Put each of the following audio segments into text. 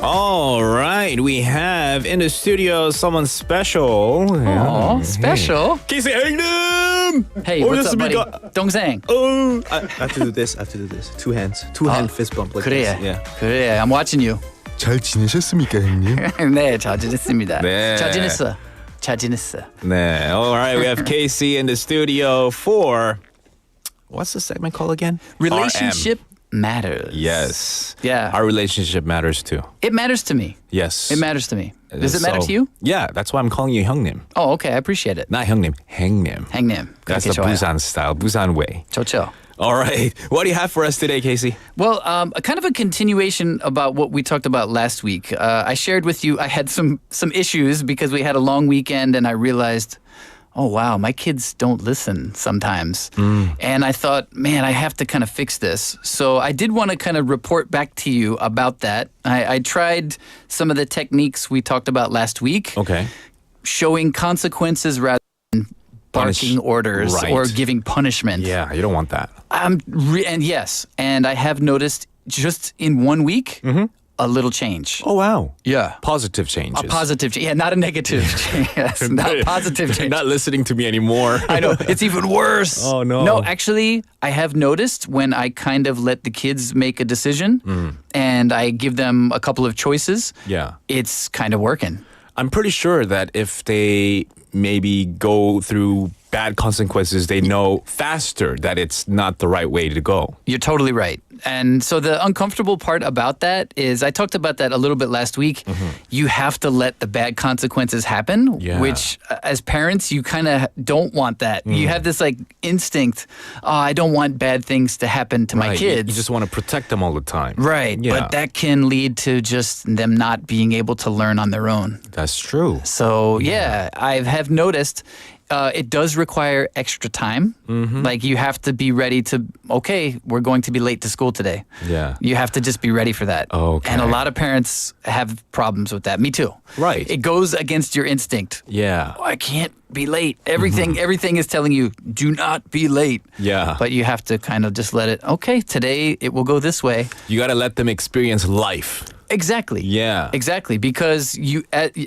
All right, we have in the studio someone special. Oh, special. Casey 형님! Hey, what's up, buddy? 동생. Oh, I have to do this. Two hands. Two-hand fist bump like 그래. this. Yeah. 그래. I'm watching you. 잘 지내셨습니까, 형님? 네, 잘 지냈습니다. 네. 잘 지냈어. 잘 지냈어. 네. All right, we have Casey in the studio for what's the segment called again? Relationship matters. Yes. Yeah. Our relationship matters too. It matters to me. Yes. It matters to me. Does it matter to you? Yeah, that's why I'm calling you 형님. Oh, okay. I appreciate it. Not 형님, 행님. 행님. That's the 좋아요. Busan style, Busan way. 좋죠. All right. What do you have for us today, Casey? Well, kind of a continuation about what we talked about last week. I shared with you I had some issues because we had a long weekend and I realized, oh, wow, my kids don't listen sometimes. And I thought, man, I have to kind of fix this. So I did want to kind of report back to you about that. I tried some of the techniques we talked about last week. Okay. Showing consequences rather than barking orders Right. or giving punishment. Yeah, you don't want that. And I have noticed just in 1 week, a little change. Oh, wow. Yeah. Positive changes. A positive change. Yeah, not a negative change. Yes, not positive They're change. not listening to me anymore. I know. It's even worse. Oh, no. No, actually, I have noticed when I kind of let the kids make a decision and I give them a couple of choices, Yeah. it's kind of working. I'm pretty sure that if they maybe go through bad consequences, they know faster that it's not the right way to go. You're totally right. And so the uncomfortable part about that is I talked about that a little bit last week. You have to let the bad consequences happen, Yeah. which as parents, you kind of don't want that. You have this like instinct, oh, I don't want bad things to happen to my Right. kids. You just want to protect them all the time. Right. Yeah. But that can lead to just them not being able to learn on their own. That's true. So yeah, I have noticed it does require extra time. Like you have to be ready to, okay, we're going to be late to school today. Yeah. You have to just be ready for that. Okay. And a lot of parents have problems with that. Me too. Right. It goes against your instinct. Yeah. Oh, I can't be late. Everything is telling you, do not be late. Yeah. But you have to kind of just let it, okay, today it will go this way. You got to let them experience life. Exactly. Yeah. Exactly. Because you,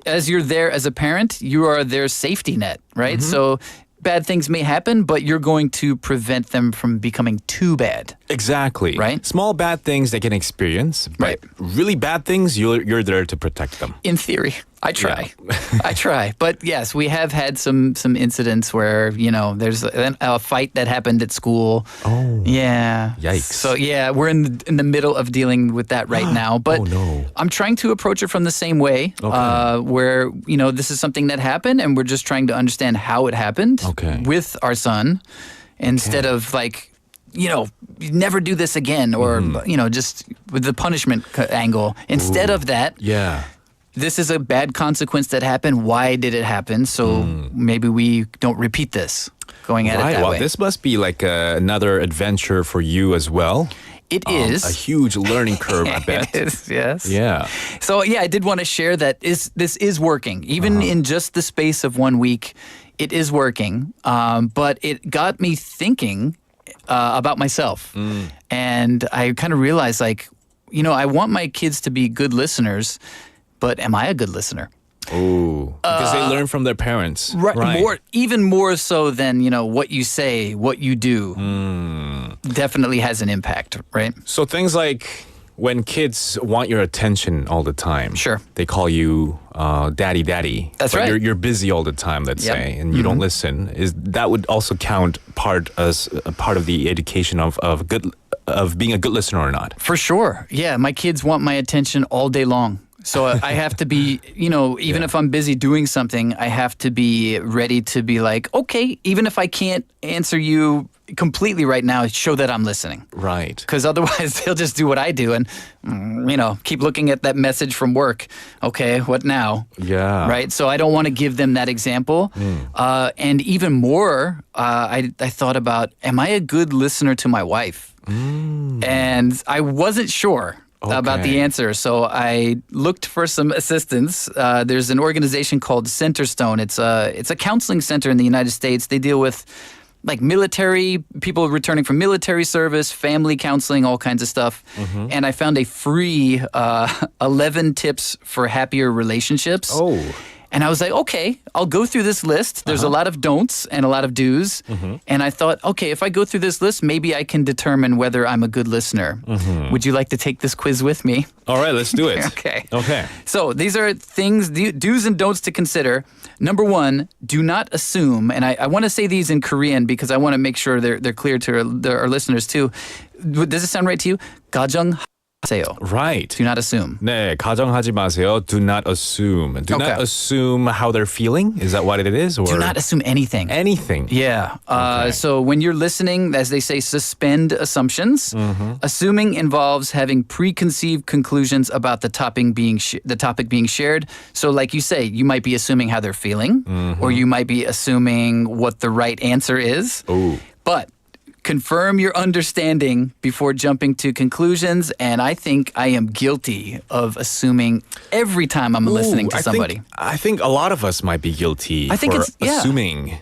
as you're there as a parent, you are their safety net, right? So bad things may happen, but you're going to prevent them from becoming too bad. Exactly. Right. Small bad things they can experience. But Right. really bad things, you're there to protect them. In theory, I try. I try. But yes, we have had some incidents where, there's a fight that happened at school. Oh. Yeah. Yikes. So yeah, we're in the middle of dealing with that right now. But Oh, no. I'm trying to approach it from the same way, where, this is something that happened and we're just trying to understand how it happened Okay. with our son instead of like, never do this again or, just with the punishment angle. Instead of that, Yeah. this is a bad consequence that happened. Why did it happen? So maybe we don't repeat this going at it Right. that Well, way. this must be like another adventure for you as well. It is. A huge learning curve, I bet. It is, yes. Yeah. So yeah, I did want to share that this is working. Even in just the space of 1 week, it is working. But it got me thinking about myself. And I kind of realized I want my kids to be good listeners, but am I a good listener? Ooh. Because they learn from their parents. Right. Even more so than, what you say, what you do definitely has an impact, right? So things like when kids want your attention all the time. Sure. They call you daddy, daddy. That's but right. You're busy all the time, let's Yep. say, and you don't listen. That would also count part as a part of the education of being a good listener or not? For sure. Yeah, my kids want my attention all day long. So I have to be, even if I'm busy doing something, I have to be ready to be like, okay, even if I can't answer you completely right now, show that I'm listening. Right. Because otherwise they'll just do what I do and, keep looking at that message from work. Okay, what now? Yeah. Right? So I don't want to give them that example. And even more, I thought about, am I a good listener to my wife? And I wasn't sure about the Okay. answer. So I looked for some assistance. There's an organization called Centerstone. It's a counseling center in the United States. They deal with like military, people returning from military service, family counseling, all kinds of stuff. And I found a free 11 tips for happier relationships. Oh. And I was like, okay, I'll go through this list. There's a lot of don'ts and a lot of do's. And I thought, okay, if I go through this list, maybe I can determine whether I'm a good listener. Would you like to take this quiz with me? All right, let's do it. Okay. Okay. So these are things, do's and don'ts to consider. Number one, do not assume, and I want to say these in Korean because I want to make sure they're clear to our listeners too. Does it sound right to you? 가정하세요. Right. Do not assume. 네, 가정하지 마세요. Do not assume. Do not assume how they're feeling. Is that what it is? Or Do not assume anything. anything. Yeah. So when you're listening, as they say, suspend assumptions. Assuming involves having preconceived conclusions about the topic being shared. So like you say, you might be assuming how they're feeling, or you might be assuming what the right answer is. Ooh. But confirm your understanding before jumping to conclusions. And I think I am guilty of assuming every time I'm listening to somebody. I think a lot of us might be guilty I think for it's- yeah. assuming.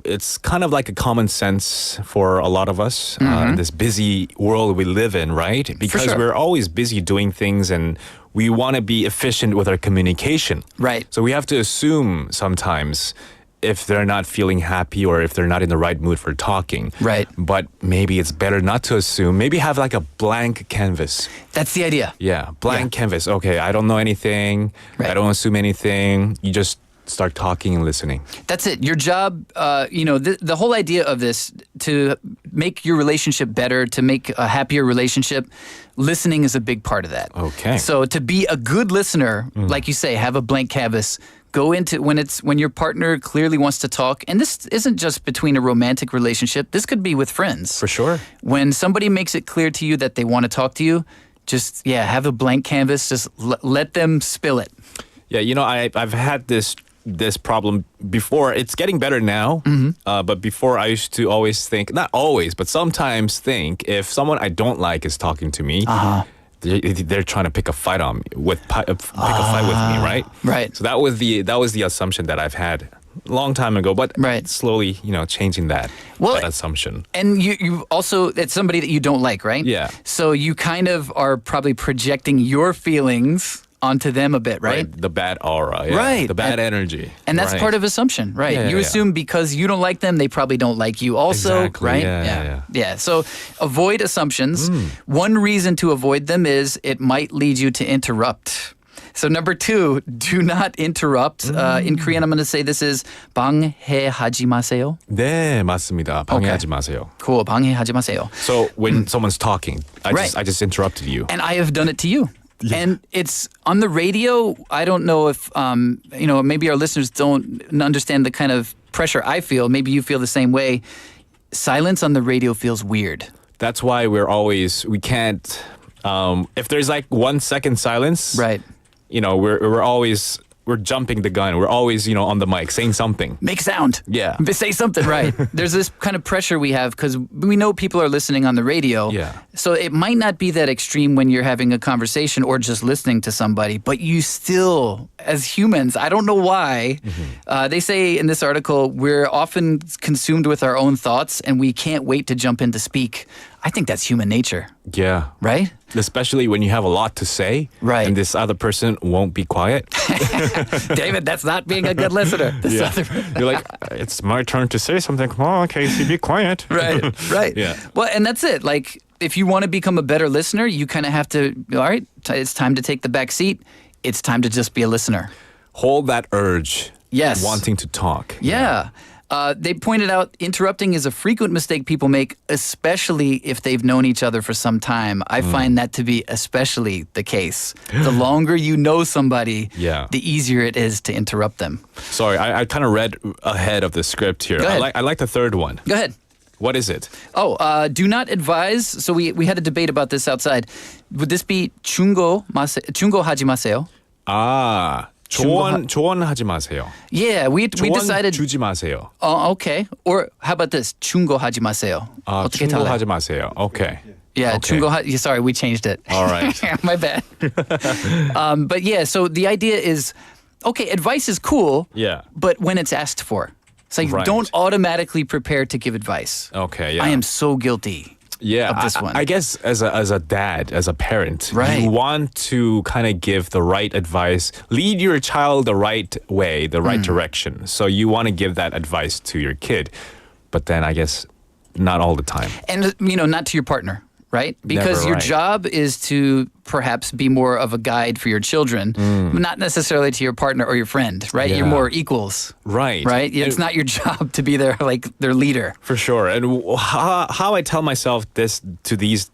It's kind of like a common sense for a lot of us in this busy world we live in, right? Because sure. we're always busy doing things and we want to be efficient with our communication. Right. So we have to assume sometimes if they're not feeling happy or if they're not in the right mood for talking. Right. But maybe it's better not to assume. Maybe have like a blank canvas. That's the idea. Yeah, blank canvas. Okay, I don't know anything. Right. I don't assume anything. You just start talking and listening. That's it. Your job, the whole idea of this, to make your relationship better, to make a happier relationship, listening is a big part of that. Okay. So to be a good listener, like you say, have a blank canvas. Go into when your partner clearly wants to talk, and this isn't just between a romantic relationship. This could be with friends. For sure. When somebody makes it clear to you that they want to talk to you, just have a blank canvas. Just let them spill it. Yeah, I've had this problem before. It's getting better now. But before I used to always think, not always, but sometimes think, if someone I don't like is talking to me, they're trying to pick a fight on me pick a fight with me, right? Right. So that was the assumption that I've had a long time ago, but slowly, changing that assumption. And you also, it's somebody that you don't like, right? Yeah. So you kind of are probably projecting your feelings onto them a bit, right? The bad aura, yeah. Right. The bad energy. And that's right. part of assumption, right? Yeah, you assume because you don't like them, they probably don't like you also, Exactly, right? yeah. So avoid assumptions. One reason to avoid them is it might lead you to interrupt. So number two, do not interrupt. In Korean, I'm going to say this is 방해하지 마세요. 네, 맞습니다. 방해하지 마세요. Cool, 방해하지 마세요. So when someone's talking, I just interrupted you. And I have done it to you. Yeah. And it's on the radio. I don't know if, maybe our listeners don't understand the kind of pressure I feel. Maybe you feel the same way. Silence on the radio feels weird. That's why we can't, if there's like 1 second silence, right? We're jumping the gun. We're always, on the mic saying something. Make sound. Yeah. Say something. Right. There's this kind of pressure we have because we know people are listening on the radio. Yeah. So it might not be that extreme when you're having a conversation or just listening to somebody, but you still, as humans, I don't know why, they say in this article, we're often consumed with our own thoughts and we can't wait to jump in to speak. I think that's human nature. Yeah. Right? Especially when you have a lot to say. Right. And this other person won't be quiet. David, that's not being a good listener. You're like, it's my turn to say something. Come on, Casey, be quiet. Right. Yeah. Well, and that's it. Like, if you want to become a better listener, you kind of have to, all right, it's time to take the back seat. It's time to just be a listener. Hold that urge. Yes. Wanting to talk. Yeah. They pointed out interrupting is a frequent mistake people make, especially if they've known each other for some time. I find that to be especially the case. The longer you know somebody, the easier it is to interrupt them. Sorry, I kind of read ahead of the script here. Go ahead. I like the third one. Go ahead. What is it? Do not advise. So we had a debate about this outside. Would this be 충고하지 마세요? 조언하지 마세요. Yeah, we decided. 주지 마세요. Okay. Or how about this? 충고하지 마세요. 어떻게 충고하지 마세요. Okay. Yeah, okay. Sorry, we changed it. All right. My bad. But yeah, so the idea is, okay, advice is cool. Yeah. But when it's asked for. It's like Right. don't automatically prepare to give advice. Okay, yeah. I am so guilty. Yeah, of this one. I guess as a dad, as a parent, Right. you want to kind of give the right advice, lead your child the right way, the right direction. So you want to give that advice to your kid, but then I guess not all the time. And, not to your partner, right? Because Never, your right. job is to perhaps be more of a guide for your children, not necessarily to your partner or your friend, right? You're Yeah. more equals, Right. right? It's And- not your job to be their leader. For sure. And how I tell myself this to these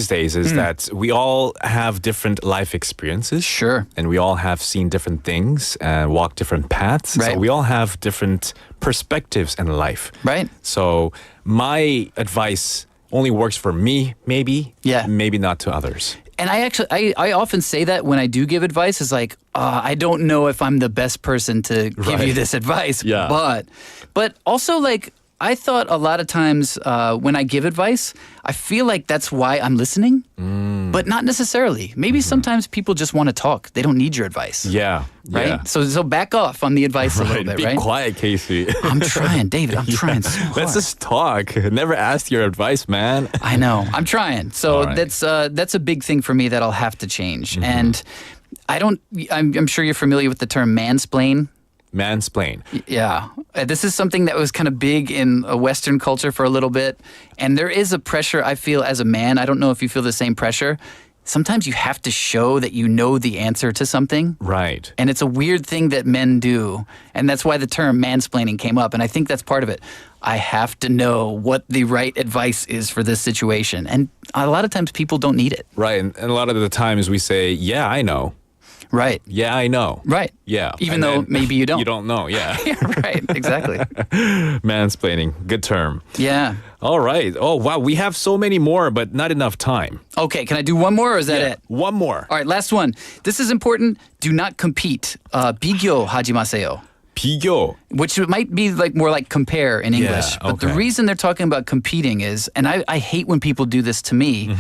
days is that we all have different life experiences. Sure. And we all have seen different things and walked different paths. Right. So we all have different perspectives in life. Right. So my advice only works for me, maybe. Yeah. Maybe not to others. And I often say that when I do give advice, is like, I don't know if I'm the best person to give you Right. this advice. Yeah. But also like, I thought a lot of times when I give advice, I feel like that's why I'm listening, but not necessarily. Maybe sometimes people just want to talk. They don't need your advice. Yeah. Right? Yeah. So back off on the advice a little Right. bit, Be right? quiet, Casey. I'm trying, David. I'm trying so hard. Let's just talk. Never ask your advice, man. I know. I'm trying. So All right. that's a big thing for me that I'll have to change. And I'm sure you're familiar with the term mansplain. Mansplain. Yeah. This is something that was kind of big in a Western culture for a little bit. And there is a pressure I feel as a man. I don't know if you feel the same pressure. Sometimes you have to show that you know the answer to something. Right. And it's a weird thing that men do. And that's why the term mansplaining came up. And I think that's part of it. I have to know what the right advice is for this situation. And a lot of times people don't need it. Right. And a lot of the times we say, yeah, I know. Right. Yeah, I know. Right. Yeah. Even And though then maybe you don't. You don't know. Yeah. Yeah, right. Exactly. Mansplaining. Good term. Yeah. All right. Oh, wow. We have so many more, but not enough time. Okay. Can I do one more or is that it? One more. All right. Last one. This is important. Do not compete. 비교 하지 마세요. 비교. Which might be like more like compare in English. But the okay. reason they're talking about competing is, and I hate when people do this to me.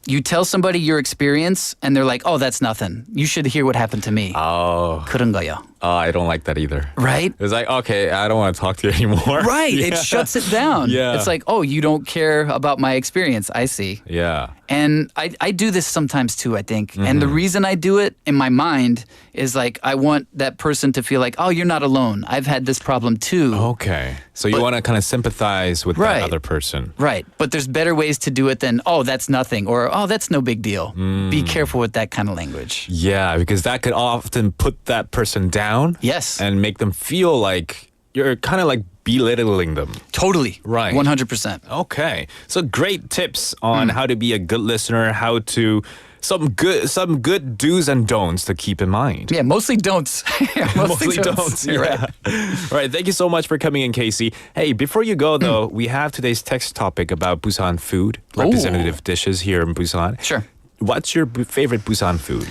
You tell somebody your experience and they're like, oh, that's nothing. You should hear what happened to me. Oh, 그런 거요. I don't like that either. Right? It's like, okay, I don't want to talk to you anymore. Right. Yeah. It shuts it down. Yeah. It's like, oh, you don't care about my experience. I see. Yeah. And I do this sometimes too, I think. And the reason I do it in my mind is like, I want that person to feel like, oh, you're not alone. I've had this problem too. Okay. So you want to kind of sympathize with Right. that other person. Right. But there's better ways to do it than, oh, that's nothing. Or, oh, that's no big deal. Be careful with that kind of language. Yeah, because that could often put that person down. Yes. And make them feel like you're kind of like belittling them. Totally. Right. 100%. Okay. So great tips on how to be a good listener, how to some good do's and don'ts to keep in mind. Yeah, mostly don'ts. Yeah, Mostly don'ts. You're Yeah. right. All right. Thank you so much for coming in, Casey. Hey, before you go though, we have today's text topic about Busan food, representative dishes here in Busan. Sure. What's your favorite Busan food?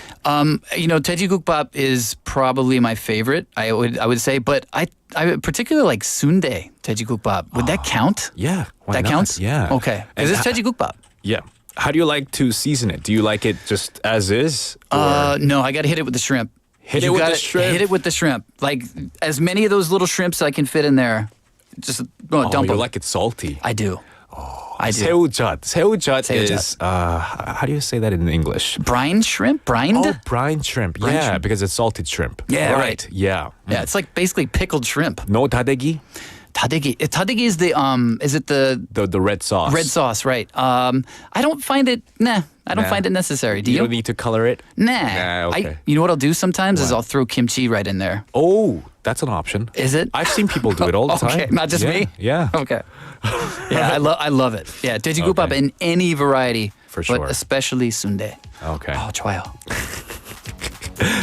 돼지국밥 is probably my favorite. I would say, but I particularly like sundae 돼지국밥. Would that count? Yeah. Why That not? counts? Yeah. Okay. Because it's 돼지국밥. Yeah. How do you like to season it? Do you like it just as is? Or No, I got to hit it with the shrimp. Hit You it with the gotta shrimp? Hit it with the shrimp. Like as many of those little shrimps I can fit in there. Just dump you them. like it salty? I do. I do. 새우젓. 새우젓 새우젓. is, how do you say that in English? Brine shrimp? Brined? Oh, brine shrimp. Brine Yeah, shrimp. because it's salted shrimp. Yeah, right. Yeah. Yeah, it's like basically pickled shrimp. No tadegi? Tadegi. Tadegi is is it The red sauce. red sauce, right? I don't find it, I don't Nah. find it necessary. Do You you? don't need to color it? Nah. Okay. You know what I'll do sometimes is I'll throw kimchi right in there. Oh, that's an option. Is it? I've seen people do it all the Okay, time. not just Yeah, me? Yeah. Okay. Yeah, I love it. Yeah, 돼지국밥 Okay. in any variety. For But sure. especially sundae. Okay. Oh, 좋아요.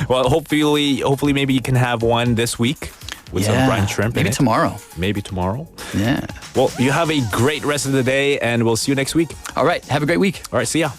Well, hopefully maybe you can have one this week with some brine shrimp in Maybe it. tomorrow. Maybe tomorrow. Yeah. Well, you have a great rest of the day and we'll see you next week. All right. Have a great week. All right, see ya.